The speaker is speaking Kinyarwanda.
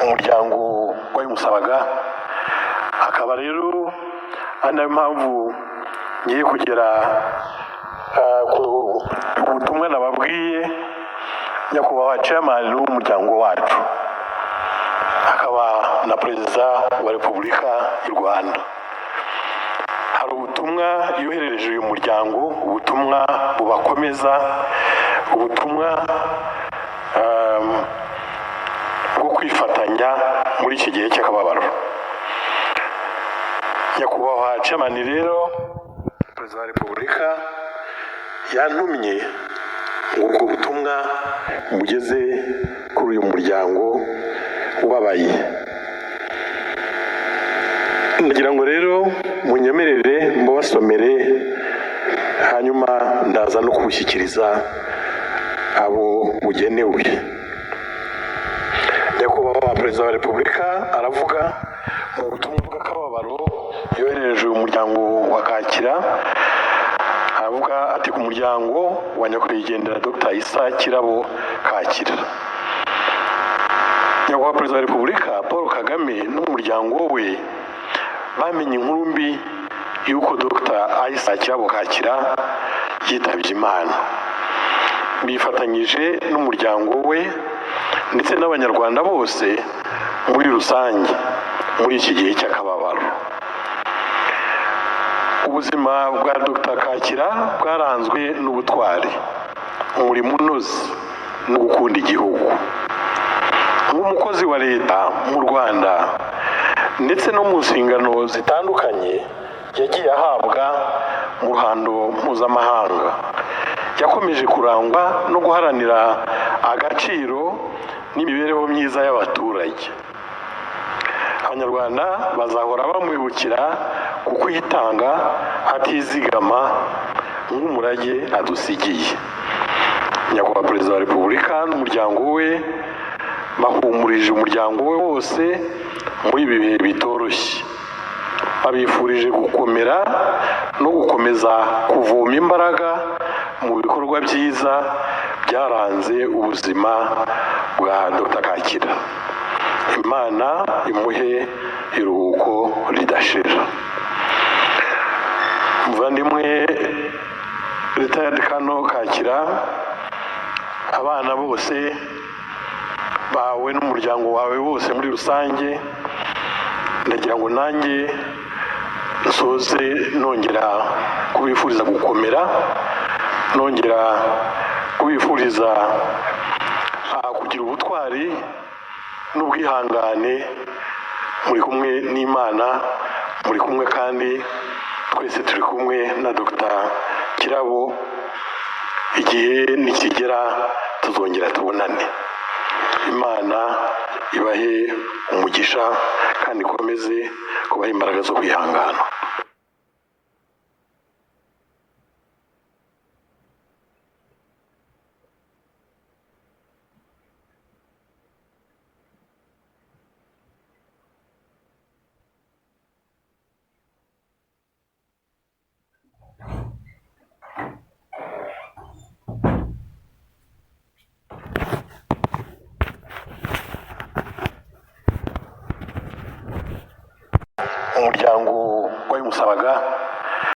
umuryango wabimusabaga, akaba rero ari nayo mpamvu ngiye kugera ku butumwa nababwiye nyakubahwa chairman w'umuryango wacu, akaba na perezida wa Repubulika y'u Rwanda. Hari ubutumwa yoherereje uyu muryango, ubutumwa bubakomeza, ubutumwa bwo kwifatanya muri iki gihe cy'akababaro. Nyakubahwa chairman rero perezida wa Repubulika yantumye ubwo butumwa bugeze kuri uyu muryango ubabaye. Ndagira ngo rero munyemerere mubasomere, hanyuma ndaza no kubushyikiriza abo bugenewe. Nyakubahwa perezida wa Repubulika aravuga mu butumwa bw'akababaro yoherereje umuryango wa Kakira, aravuga ati ku muryango wa nyakwigendera Dr. Issa Kirabo Kakira. Nyakubahwa perezida wa Repubulika Paul Kagame n'umuryango we bamenye inkuru mbi y'uko Dr. Issa Kirabo Kakira yitabye Imana. Bifatanyije n'umuryango we ndetse n'abanyarwanda bose muri rusange muri iki gihe cy'akababaro. Ubuzima bwa Dr. Kakira bwaranzwe n'ubutwari, umurimo unoze no gukunda igihugu. Nk'umukozi wa leta mu Rwanda ndetse no mu nshingano zitandukanye yagiye ahabwa mu ruhando mpuzamahanga, yakomeje kurangwa no guharanira agaciro n'imibereho myiza y'abaturage. Abanyarwanda bazahora bamwibukira kuko yitanga atizigama nk'umurage adusigiye. Nyakubahwa perezida wa Repubulika n'umuryango we bahumurije umuryango we wose muri ibi bihe bitoroshye. Babifurije gukomera no gukomeza kuvoma imbaraga mu bikorwa byiza byaranze ubuzima bwa Dr. Kakira. Imana imuhe iruhuko ridashira. Muvandimwe retired Colonel Kakira, abana bose bawe n'umuryango wawe wose muri rusange, ndagira ngo nanjye nsoze nongera kubifuriza gukomera, nongera kubifuriza kugira ubutwari n'ubwihangane. Muri kumwe n'Imana, muri kumwe kandi twese turi kumwe na Dr. Kirabo. Igihe nikigera tuzongera tubonane. Imana ibahe umugisha kandi ikomeze kubaha imbaraga zo kwihangana. Umuryango wabimusabaga